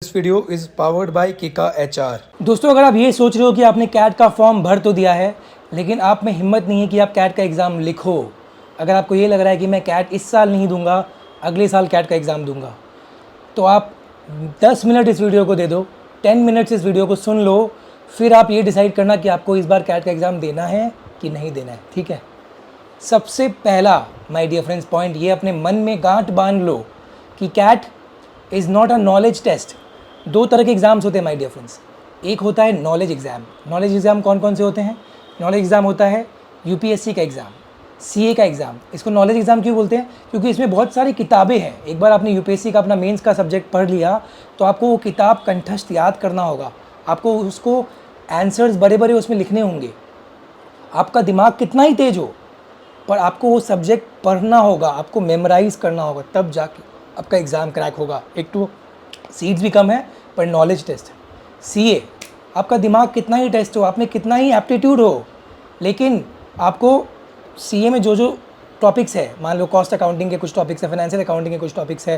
This video is powered by Kika HR। दोस्तों, अगर आप ये सोच रहे हो कि आपने कैट का फॉर्म भर तो दिया है लेकिन आप में हिम्मत नहीं है कि आप कैट का एग्ज़ाम लिखो, अगर आपको ये लग रहा है कि मैं कैट इस साल नहीं दूंगा, अगले साल कैट का एग्ज़ाम दूंगा, तो आप 10 मिनट इस वीडियो को दे दो, 10 मिनट्स इस वीडियो को सुन लो, फिर आप ये डिसाइड करना कि आपको इस बार कैट का एग्ज़ाम देना है कि नहीं देना है। ठीक है, सबसे पहला माय डियर फ्रेंड्स पॉइंट ये अपने मन में गांठ बांध लो कि CAT is not a knowledge test. दो तरह के एग्ज़ाम्स होते हैं माय डियर फ्रेंड्स। एक होता है नॉलेज एग्ज़ाम। नॉलेज एग्ज़ाम कौन कौन से होते हैं? नॉलेज एग्ज़ाम होता है यूपीएससी का एग्ज़ाम, सीए का एग्ज़ाम। इसको नॉलेज एग्ज़ाम क्यों बोलते हैं? क्योंकि इसमें बहुत सारी किताबें हैं। एक बार आपने यूपीएससी का अपना मेंस का सब्जेक्ट पढ़ लिया तो आपको वो किताब कंठस्थ याद करना होगा, आपको उसको आंसर्स बड़े बड़े उसमें लिखने होंगे। आपका दिमाग कितना ही तेज हो पर आपको वो सब्जेक्ट पढ़ना होगा, आपको मेमोराइज़ करना होगा, तब जाके आपका एग्ज़ाम क्रैक होगा। एक तो सीट्स भी कम है पर नॉलेज टेस्ट है। सीए, आपका दिमाग कितना ही टेस्ट हो, आप में कितना ही एप्टीट्यूड हो, लेकिन आपको सीए में जो जो टॉपिक्स है, मान लो कॉस्ट अकाउंटिंग के कुछ टॉपिक्स है, फाइनेंशियल अकाउंटिंग के कुछ टॉपिक्स है,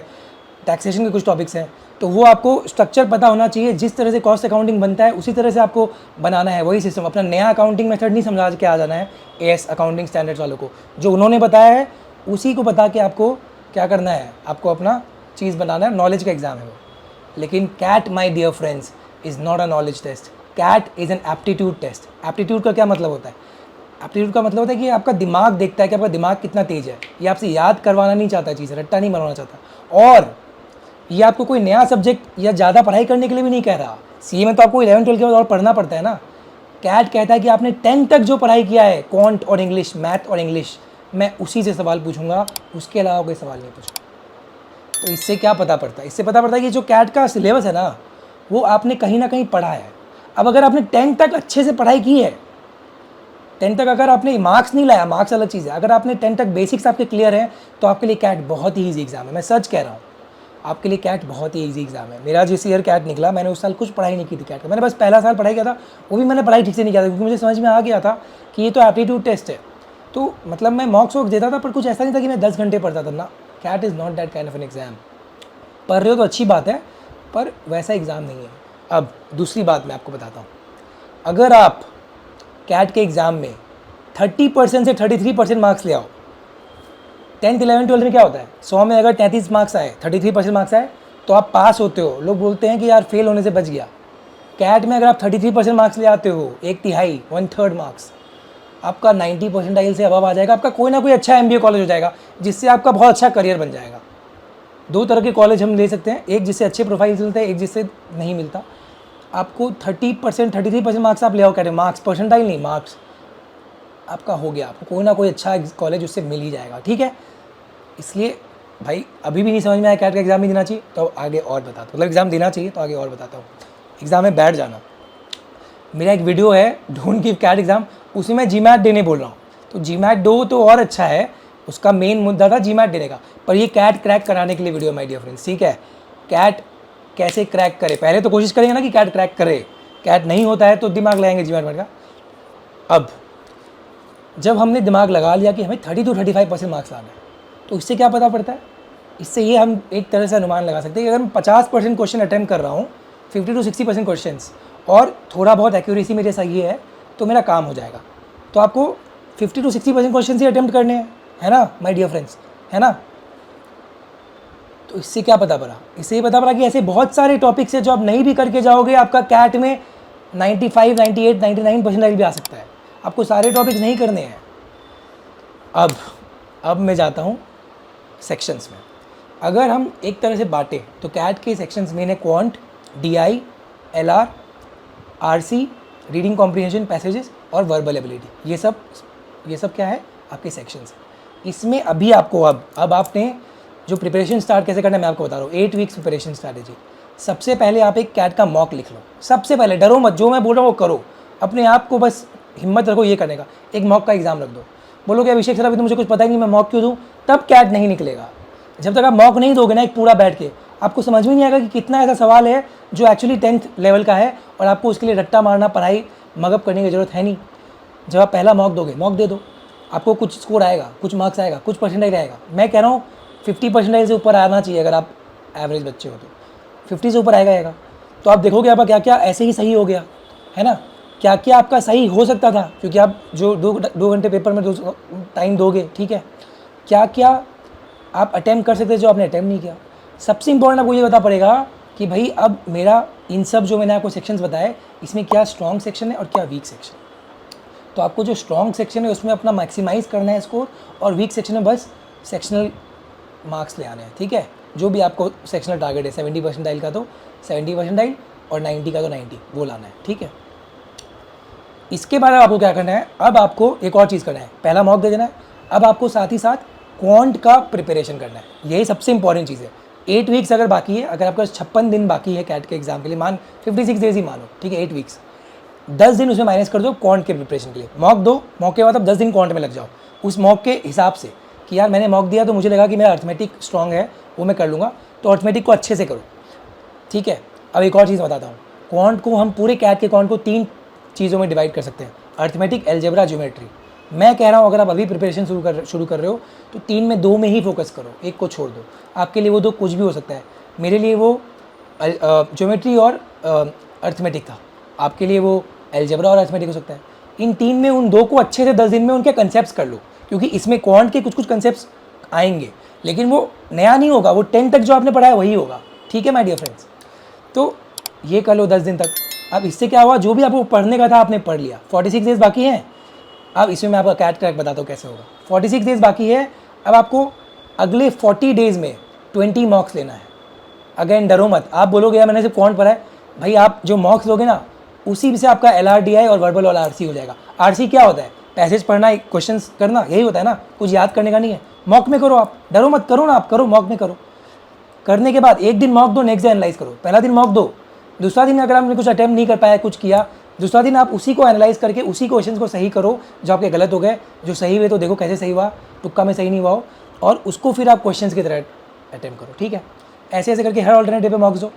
टैक्सेशन के कुछ टॉपिक्स हैं, तो वो आपको स्ट्रक्चर पता होना चाहिए। जिस तरह से कॉस्ट अकाउंटिंग बनता है उसी तरह से आपको बनाना है, वही सिस्टम। अपना नया अकाउंटिंग मेथड नहीं समझा के आ जाना है एएस अकाउंटिंग स्टैंडर्ड्स वालों को। जो उन्होंने बताया है उसी को बता के आपको क्या करना है, आपको अपना चीज़ बनाना है। नॉलेज का एग्ज़ाम है वो। लेकिन CAT my dear friends is not a knowledge test, CAT is an aptitude test. Aptitude का क्या मतलब होता है? एप्टीट्यूड का मतलब होता है कि आपका दिमाग देखता है कि आपका दिमाग कितना तेज है। ये आपसे याद करवाना नहीं चाहता, चीज़ रट्टा नहीं बनवाना चाहता। और ये आपको कोई नया सब्जेक्ट या ज़्यादा पढ़ाई करने के लिए भी नहीं कह रहा। सीए में तो आपको 11-12 के बाद और पढ़ना पड़ता है ना। कैट कहता है कि आपने 10 तक जो पढ़ाई किया है, क्वांट और इंग्लिश, मैथ और इंग्लिश, मैं उसी से सवाल पूछूंगा, उसके अलावा कोई सवाल नहीं पूछूंगा। तो इससे क्या पता पड़ता है? इससे पता पड़ता है कि जो कैट का सिलेबस है ना, वो आपने कहीं ना कहीं पढ़ा है। अब अगर आपने 10 तक अच्छे से पढ़ाई की है, 10 तक अगर आपने मार्क्स नहीं लाया, मार्क्स अलग चीज़ है, अगर आपने 10 तक बेसिक्स आपके क्लियर है तो आपके लिए कैट बहुत ही ईजी एग्जाम है। मैं सच कह रहा हूँ, आपके लिए कैट बहुत ही ईजी एग्जाम है। मेरा जिस ईयर कैट निकला, मैंने उस साल कुछ पढ़ाई नहीं की थी कैट का। मैंने बस पहला साल पढ़ाई किया था, वो भी मैंने पढ़ाई ठीक से नहीं किया था क्योंकि मुझे समझ में आ गया था कि ये तो एप्टीट्यूड टेस्ट है। तो मतलब मैं मॉक्स वॉक्स देता था पर कुछ ऐसा नहीं था कि मैं 10 घंटे पढ़ता था ना। CAT is not that kind of an exam. पढ़ रहे हो तो अच्छी बात है पर वैसा एग्ज़ाम नहीं है। अब दूसरी बात मैं आपको बताता हूँ, अगर आप कैट के एग्ज़ाम में 30% से 33% मार्क्स ले आओ, 10th 11th 12th में क्या होता है, 100 में अगर 33 मार्क्स आए, 33% मार्क्स आए तो आप पास होते हो। लोग बोलते हैं कि यार फेल होने से बच गया। कैट में अगर आप 33% मार्क्स ले आते हो, 1/3 1/3 मार्क्स, आपका 90 परसेंटाइल से अबव आ जाएगा। आपका कोई ना कोई अच्छा एमबीए कॉलेज हो जाएगा जिससे आपका बहुत अच्छा करियर बन जाएगा। दो तरह के कॉलेज हम ले सकते हैं, एक जिससे अच्छे प्रोफाइल मिलते हैं, एक जिससे नहीं मिलता। आपको 30% 33% मार्क्स आप ले आओ, कहते हैं मार्क्स, परसेंटाइल नहीं, मार्क्स आपका हो गया। आपको कोई ना कोई अच्छा कॉलेज उससे मिल ही जाएगा। ठीक है, इसलिए भाई अभी भी नहीं समझ में आया कैट का एग्ज़ाम नहीं देना चाहिए तो आगे और बताता हूँ, मतलब एग्ज़ाम देना चाहिए तो आगे और बताता हूँ। एग्ज़ाम में बैठ जाना, मेरा एक वीडियो है डोंट गिव कैट एग्ज़ाम, उसी में जीमैट देने बोल रहा हूँ। तो जीमैट दो तो और अच्छा है, उसका मेन मुद्दा था जीमैट देने का, पर ये कैट क्रैक कराने के लिए वीडियो माय डियर फ्रेंड्स। ठीक है, कैट कैसे क्रैक करे, पहले तो कोशिश करेंगे ना कि कैट क्रैक करे। कैट नहीं होता है तो दिमाग लगाएंगे जीमैट का। अब जब हमने दिमाग लगा लिया कि हमें 30 to 35% मार्क्स लाना है, तो इससे क्या पता पड़ता है? इससे ये हम एक तरह से अनुमान लगा सकते हैं कि अगर मैं 50% क्वेश्चन अटैम्प्ट कर रहा हूँ, 50 to 60% क्वेश्चन, और थोड़ा बहुत एक्यूरेसी मेरे सही है तो मेरा काम हो जाएगा। तो आपको 50 to 60% क्वेश्चन ही अटैम्प्ट करने हैं, है ना माय डियर फ्रेंड्स, है ना। तो इससे क्या पता पड़ा? इससे ये पता पड़ा कि ऐसे बहुत सारे टॉपिक्स हैं जो आप नहीं भी करके जाओगे, आपका कैट में 95, 98, 99% भी आ सकता है। आपको सारे टॉपिक नहीं करने हैं। अब मैं जाता हूँ सेक्शंस में। अगर हम एक तरह से बांटें तो कैट के सेक्शंस में quant, DI, LR, RC, reading comprehension, passages और वर्बल एबिलिटी, ये सब क्या है आपके सेक्शंस। इसमें अभी आपको अब आपने जो प्रिपरेशन स्टार्ट कैसे करना है मैं आपको बता रहा हूँ। 8 वीक्स प्रिपरेशन स्ट्रैटेजी। सबसे पहले आप एक कैट का मॉक लिख लो। सबसे पहले डरो मत, जो मैं बोल रहा हूँ वो करो। अपने आप को बस हिम्मत रखो ये करने का। एक मॉक का एग्जाम रख दो। बोलोगे अभिषेक सर अभी तो मुझे कुछ पता ही नहीं, मैं मॉक क्यों दूँ? तब कैट नहीं निकलेगा। जब तक आप मॉक नहीं दोगे ना एक पूरा बैठ के, आपको समझ में नहीं आएगा कि कितना ऐसा सवाल है जो एक्चुअली 10th लेवल का है और आपको उसके लिए रट्टा मारना, पढ़ाई मगअप करने की ज़रूरत है नहीं। जब आप पहला मॉक दोगे, मॉक दे दो, आपको कुछ स्कोर आएगा, कुछ मार्क्स आएगा, कुछ परसेंटाइल आएगा। मैं कह रहा हूँ 50 परसेंटाइल से ऊपर आना चाहिए अगर आप एवरेज बच्चे हो तो। 50 से ऊपर आएगा। तो आप देखोगे आपका क्या क्या ऐसे ही सही हो गया, है ना, क्या क्या आपका सही हो सकता था, क्योंकि आप जो 2 घंटे पेपर में टाइम दोगे, ठीक है, क्या क्या आप अटैम्प्ट कर सकते जो आपने अटैम्प्ट नहीं किया। सबसे इंपॉर्टेंट आपको ये बता पड़ेगा कि भाई अब मेरा इन सब जो मैंने आपको सेक्शंस बताए, इसमें क्या स्ट्रॉन्ग सेक्शन है और क्या वीक सेक्शन। तो आपको जो स्ट्रॉन्ग सेक्शन है उसमें अपना मैक्सिमाइज करना है स्कोर, और वीक सेक्शन में बस सेक्शनल मार्क्स ले आने हैं, ठीक है। जो भी आपको सेक्शनल टारगेट है 70 परसेंटाइल का तो 70 परसेंटाइल और 90 का तो 90, वो लाना है, ठीक है। इसके बाद आपको क्या करना है, अब आपको एक और चीज़ करना है, पहला मॉक दे देना है, अब आपको साथ ही साथ क्वांट का प्रिपरेशन करना है। यही सबसे इंपॉर्टेंट चीज़ है। 8 वीक्स अगर बाकी है, अगर आपका 56 दिन बाकी है कैट के एग्जाम के लिए, मान 56 डेज ही मानो, ठीक है, 8 वीक्स, 10 दिन उसमें माइनस कर दो क्वांट के प्रिपरेशन के लिए। मॉक दो, मॉक के बाद अब 10 दिन क्वांट में लग जाओ, उस मॉक के हिसाब से कि यार मैंने मॉक दिया तो मुझे लगा कि मेरा अर्थमेटिक स्ट्रॉन्ग है, वो मैं कर लूँगा, तो अर्थमेटिक को अच्छे से करो, ठीक है। अब एक और चीज़ बताता हूँ, क्वांट को हम पूरे कैट के क्वांट को 3 चीज़ों में डिवाइड कर सकते हैं, अर्थमेटिक, एलजेब्रा, ज्योमेट्री। मैं कह रहा हूँ अगर आप अभी प्रिपरेशन शुरू कर रहे हो तो 3 में 2 में ही फोकस करो, एक को छोड़ दो। आपके लिए वो 2 कुछ भी हो सकता है, मेरे लिए वो ज्योमेट्री और अर्थमेटिक था, आपके लिए वो एलजेब्रा और अर्थमेटिक हो सकता है। इन 3 में उन 2 को अच्छे से 10 दिन में उनके कंसेप्ट कर लो, क्योंकि इसमें क्वांट के कुछ कंसेप्ट आएंगे, लेकिन वो नया नहीं होगा, वो 10 तक जो आपने पढ़ा है वही होगा, ठीक है माय डियर फ्रेंड्स। तो ये कर लो 10 दिन तक। अब इससे क्या हुआ, जो भी आपको पढ़ने का था आपने पढ़ लिया। 46 डेज बाकी हैं। अब इसमें मैं आपका कैट क्रैक बताता हूँ कैसे होगा। 46 डेज बाकी है, अब आपको अगले 40 डेज़ में 20 मॉक्स लेना है। अगेन डरो मत, आप बोलोगे यार मैंने सिर्फ क्वांट पढ़ा है, भाई आप जो मॉक्स लोगे ना उसी से आपका LRDI और वर्बल और RC हो जाएगा। RC क्या होता है, पैसेज पढ़ना, क्वेश्चंस करना, यही होता है ना, कुछ याद करने का नहीं है। मॉक में करो, आप डरो मत, करो ना, आप करो, मॉक में करो। करने के बाद एक दिन मॉक दो, नेक्स्ट डे एनालाइज करो। पहला दिन मॉक दो, दूसरा दिन अगर आपने कुछ अटैम्प्ट नहीं कर पाया, कुछ किया, दूसरा दिन आप उसी को एनालाइज करके उसी क्वेश्चंस को सही करो जो आपके गलत हो गए, जो सही हुए तो देखो कैसे सही हुआ, तुक्का में सही नहीं हुआ हो, और उसको फिर आप क्वेश्चंस की तरह अटैम्प्ट करो, ठीक है। ऐसे ऐसे करके हर ऑल्टरनेट डे पे मॉक्स दो।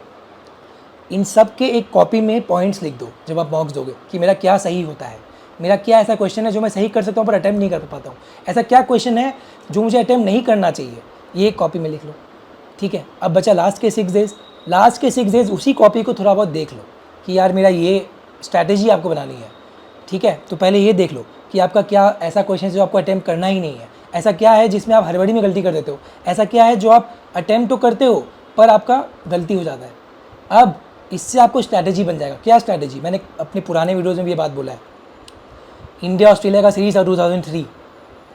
इन सब के एक कॉपी में पॉइंट्स लिख दो जब आप मॉक्स दोगे कि मेरा क्या सही होता है, मेरा क्या ऐसा क्वेश्चन है जो मैं सही कर सकता हूँ पर अटैम्प्ट नहीं कर पाता हूँ, ऐसा क्या क्वेश्चन है जो मुझे अटैम्प्ट नहीं करना चाहिए, ये एक कॉपी में लिख लो, ठीक है। अब बचा लास्ट के 6 डेज, लास्ट के 6 डेज उसी कॉपी को थोड़ा बहुत देख लो कि यार मेरा ये स्ट्रैटेजी आपको बनानी है, ठीक है। तो पहले ये देख लो कि आपका क्या ऐसा क्वेश्चन है जो आपको अटैम्प्ट करना ही नहीं है, ऐसा क्या है जिसमें आप हड़बड़ी में गलती कर देते हो, ऐसा क्या है जो आप अटैम्प्ट तो करते हो पर आपका गलती हो जाता है। अब इससे आपको स्ट्रैटेजी बन जाएगा। क्या स्ट्रैटेजी, मैंने अपने पुराने वीडियोज़ में भी ये बात बोला है। इंडिया ऑस्ट्रेलिया का सीरीज़ था 2003,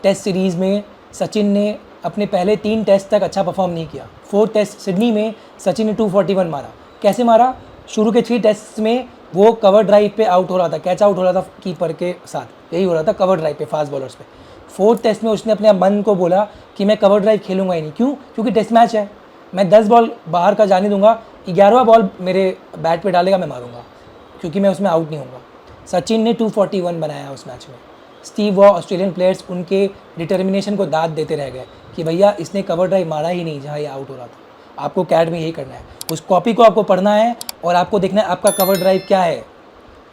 टेस्ट सीरीज़ में सचिन ने अपने पहले 3 टेस्ट तक अच्छा परफॉर्म नहीं किया। 4th टेस्ट सिडनी में सचिन ने 241 मारा। कैसे मारा, शुरू के 3 टेस्ट में वो कवर ड्राइव पे आउट हो रहा था, कैच आउट हो रहा था कीपर के साथ, यही हो रहा था कवर ड्राइव पे फास्ट बॉलर्स पे। 4th टेस्ट में उसने अपने मन को बोला कि मैं कवर ड्राइव खेलूंगा ही नहीं। क्यों, क्योंकि टेस्ट मैच है, मैं 10 बॉल बाहर का जाने दूंगा, 11वां बॉल मेरे बैट पे डालेगा, मैं मारूंगा, क्योंकि मैं उसमें आउट नहीं होऊंगा। सचिन ने 241 बनाया उस मैच में। स्टीव वॉ, ऑस्ट्रेलियन प्लेयर्स उनके डिटर्मिनेशन को दाद देते रह गए कि भैया इसने कवर ड्राइव मारा ही नहीं जहाँ ये आउट हो रहा था। आपको कैट में यही करना है, उस कॉपी को आपको पढ़ना है और आपको देखना है आपका कवर ड्राइव क्या है,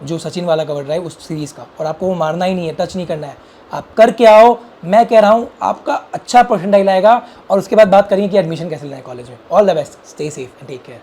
जो सचिन वाला कवर ड्राइव उस सीरीज़ का, और आपको वो मारना ही नहीं है, टच नहीं करना है। आप करके आओ, मैं कह रहा हूँ आपका अच्छा परसेंटाइल आएगा, और उसके बाद बात करेंगे कि एडमिशन कैसे लेना है कॉलेज में। All the best, stay safe and take care.